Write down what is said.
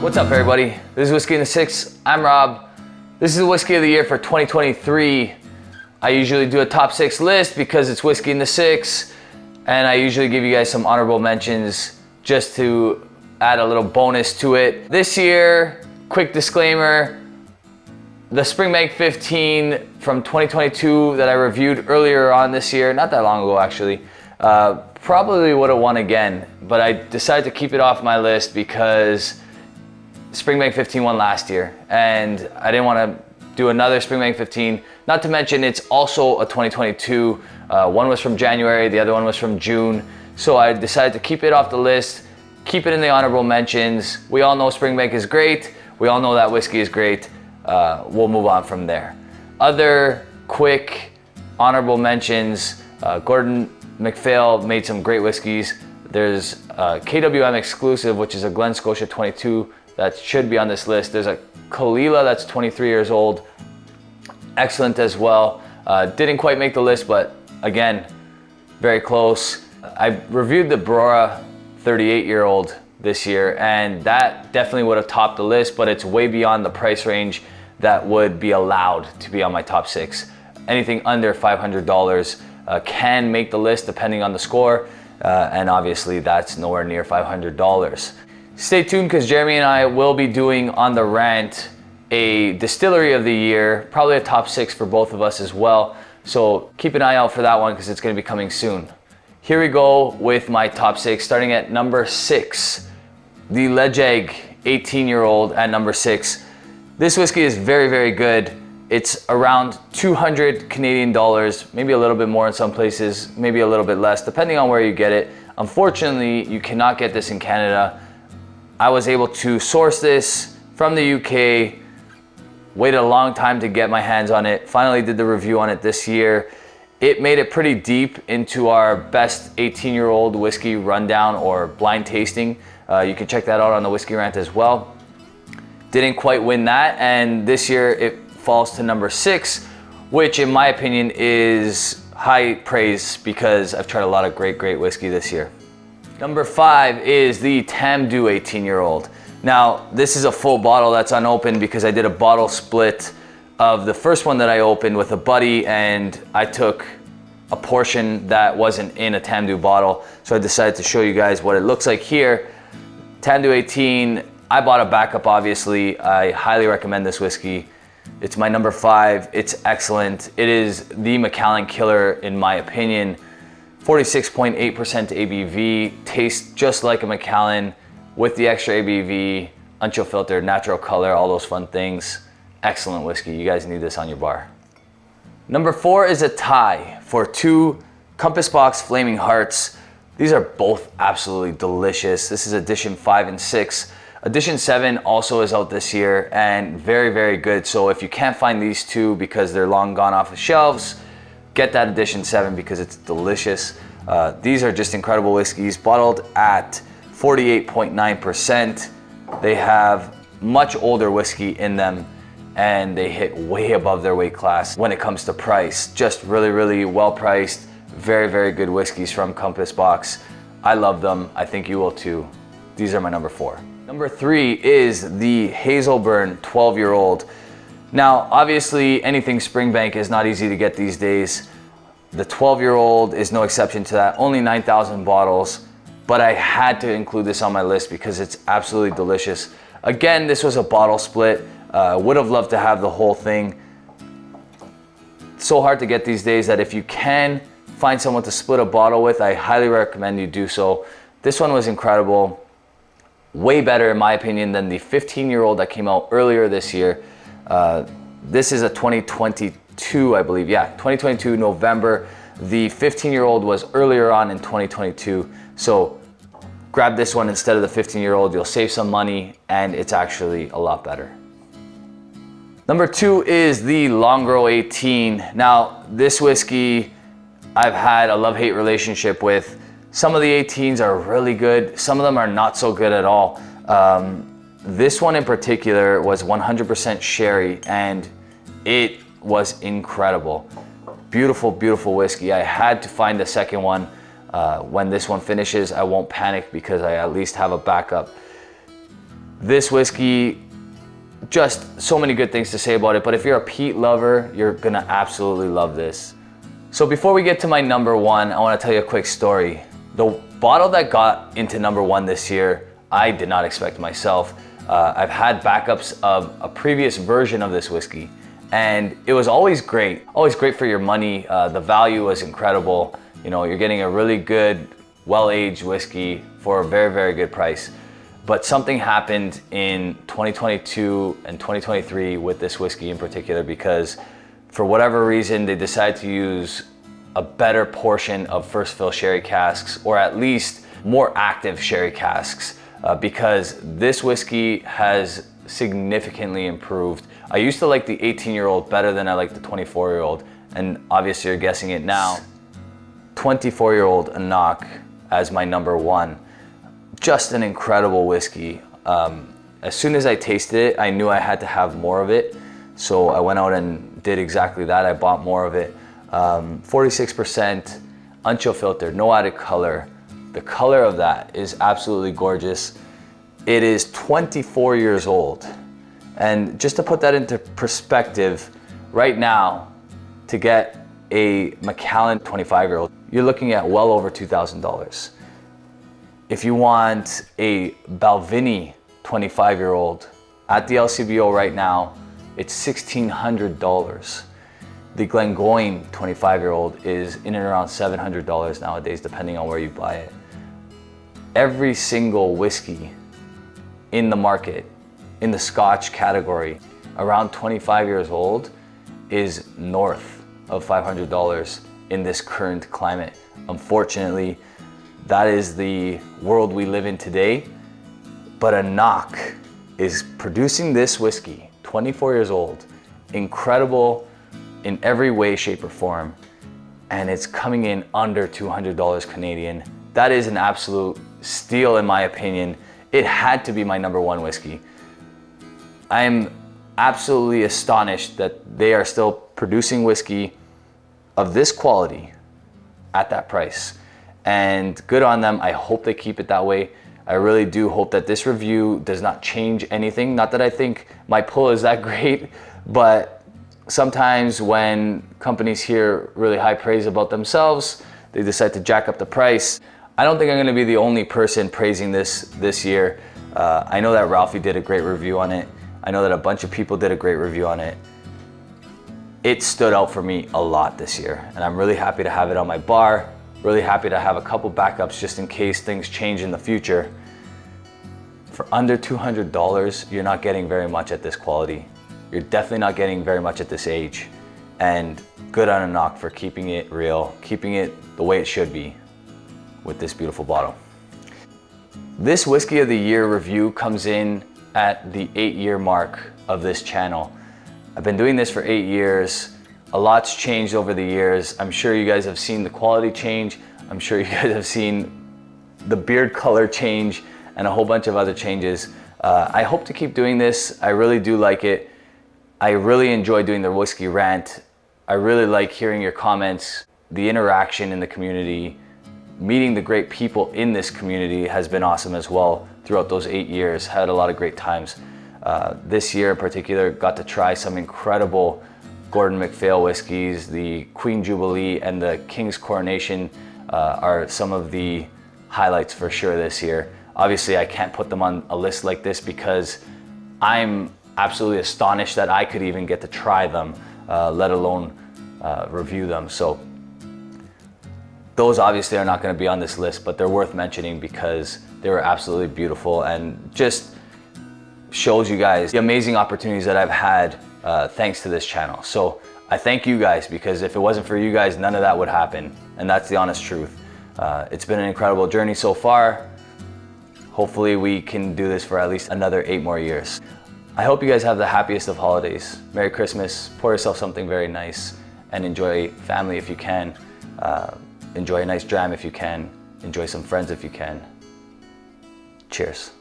What's up, everybody? This is Whiskey in the Six. I'm Rob. This is the Whiskey of the Year for 2023. I usually do a top 6 list because it's Whiskey in the Six, and I usually give you guys some honorable mentions just to add a little bonus to it. This year, quick disclaimer, the Springbank 15 from 2022 that I reviewed earlier on this year, not that long ago actually, probably would have won again, but I decided to keep it off my list because Springbank 15 won last year, and I didn't want to do another Springbank 15. Not to mention, it's also a 2022. One was from January, the other one was from June. So I decided to keep it off the list, keep it in the honorable mentions. We all know Springbank is great. We all know that whiskey is great. We'll move on from there. Other quick honorable mentions, Gordon MacPhail made some great whiskeys. There's a KWM exclusive, which is a Glen Scotia 22 that should be on this list. There's a Kalila that's 23 years old, excellent as well. Didn't quite make the list, but again, very close. I reviewed the Brora 38-year-old this year, and that definitely would have topped the list, but it's way beyond the price range that would be allowed to be on my top 6. Anything under $500 can make the list depending on the score, and obviously that's nowhere near $500. Stay tuned, because Jeremy and I will be doing on the rant a distillery of the year, probably a top 6 for both of us as well. So keep an eye out for that one because it's going to be coming soon. Here we go with my top 6, starting at number 6, the Ledjeg 18-year-old at number 6. This whiskey is very, very good. It's around 200 Canadian dollars, maybe a little bit more in some places, maybe a little bit less, depending on where you get it. Unfortunately, you cannot get this in Canada. I was able to source this from the UK, waited a long time to get my hands on it, finally did the review on it this year. It made it pretty deep into our best 18-year-old whiskey rundown or blind tasting. You can check that out on the Whiskey Rant as well. Didn't quite win that, and this year it falls to number 6, which in my opinion is high praise because I've tried a lot of great whiskey this year. Number 5 is the Tamdhu 18-year-old. Now, this is a full bottle that's unopened because I did a bottle split of the first one that I opened with a buddy, and I took a portion that wasn't in a Tamdhu bottle. So I decided to show you guys what it looks like here. Tamdhu 18, I bought a backup obviously. I highly recommend this whiskey. It's my number 5, it's excellent. It is the Macallan killer in my opinion. 46.8% ABV, tastes just like a Macallan with the extra ABV, unchill filter, natural color, all those fun things. Excellent whiskey, you guys need this on your bar. Number 4 is a tie for 2 Compass Box Flaming Hearts. These are both absolutely delicious. This is edition 5 and 6. Edition 7 also is out this year and very, very good. So if you can't find these two because they're long gone off the shelves, get that edition 7 because it's delicious. These are just incredible whiskeys, bottled at 48.9%. They have much older whiskey in them, and they hit way above their weight class when it comes to price. Just really, really well priced, very, very good whiskeys from Compass Box. I love them. I think you will too. These are my number 4. Number 3 is the Hazelburn 12-year-old. Now, obviously, anything Springbank is not easy to get these days. The 12-year-old is no exception to that. Only 9,000 bottles, but I had to include this on my list because it's absolutely delicious. Again, this was a bottle split. Would have loved to have the whole thing. So hard to get these days that if you can find someone to split a bottle with, I highly recommend you do so. This one was incredible. Way better in my opinion than the 15-year-old that came out earlier this year. This is a 2022, I believe. Yeah, 2022 November. The 15-year-old was earlier on in 2022. So grab this one instead of the 15-year-old. You'll save some money, and it's actually a lot better. Number 2 is the Longrow 18. Now, this whiskey I've had a love-hate relationship with. Some of the 18s are really good. Some of them are not so good at all. This one in particular was 100% sherry, and it was incredible. Beautiful, beautiful whiskey. I had to find the second one. When this one finishes, I won't panic because I at least have a backup. This whiskey, just so many good things to say about it, but if you're a peat lover, you're gonna absolutely love this. So before we get to my number one, I wanna tell you a quick story. The bottle that got into number one this year, I did not expect myself. I've had backups of a previous version of this whiskey, and it was always great for your money. The value was incredible. You know, you're getting a really good, well-aged whiskey for a very, very good price. But something happened in 2022 and 2023 with this whiskey in particular, because for whatever reason, they decided to use a better portion of first fill sherry casks, or at least more active sherry casks, because this whiskey has significantly improved. I used to like the 18-year-old better than I like the 24-year-old, and obviously you're guessing it now. 24-year-old Anak as my number one. Just an incredible whiskey. As soon as I tasted it, I knew I had to have more of it. So I went out and did exactly that. I bought more of it. 46% unchill filtered, no added color. The color of that is absolutely gorgeous. It is 24 years old. And just to put that into perspective, right now, to get a Macallan 25-year-old, you're looking at well over $2,000. If you want a Balvenie 25-year-old at the LCBO right now, it's $1,600. The Glengoyne 25-year-old is in and around $700 nowadays, depending on where you buy it. Every single whiskey in the market, in the Scotch category, around 25 years old, is north of $500 in this current climate. Unfortunately, that is the world we live in today. But Anak is producing this whiskey, 24 years old, incredible in every way, shape, or form, and it's coming in under $200 Canadian. That is an absolute steal in my opinion. It had to be my number one whiskey. I'm absolutely astonished that they are still producing whiskey of this quality at that price. And good on them. I hope they keep it that way. I really do hope that this review does not change anything. Not that I think my pull is that great, but sometimes when companies hear really high praise about themselves, they decide to jack up the price. I don't think I'm gonna be the only person praising this year. I know that Ralphie did a great review on it. I know that a bunch of people did a great review on it. It stood out for me a lot this year, and I'm really happy to have it on my bar. Really happy to have a couple backups just in case things change in the future. For under $200, you're not getting very much at this quality. You're definitely not getting very much at this age. And good on Anak for keeping it real, keeping it the way it should be with this beautiful bottle. This Whiskey of the Year review comes in at the 8-year mark of this channel. I've been doing this for 8 years. A lot's changed over the years. I'm sure you guys have seen the quality change. I'm sure you guys have seen the beard color change and a whole bunch of other changes. I hope to keep doing this. I really do like it. I really enjoy doing the whiskey rant. I really like hearing your comments. The interaction in the community, meeting the great people in this community has been awesome as well throughout those 8 years. Had a lot of great times. This year in particular, got to try some incredible Gordon MacPhail whiskeys. The Queen Jubilee and the King's Coronation are some of the highlights for sure this year. Obviously, I can't put them on a list like this because I'm absolutely astonished that I could even get to try them, let alone review them. So those obviously are not going to be on this list, but they're worth mentioning because they were absolutely beautiful and just shows you guys the amazing opportunities that I've had thanks to this channel. So I thank you guys, because if it wasn't for you guys, none of that would happen. And that's the honest truth. It's been an incredible journey so far. Hopefully we can do this for at least another 8 more years. I hope you guys have the happiest of holidays. Merry Christmas, pour yourself something very nice, and enjoy family if you can. Enjoy a nice dram if you can. Enjoy some friends if you can. Cheers.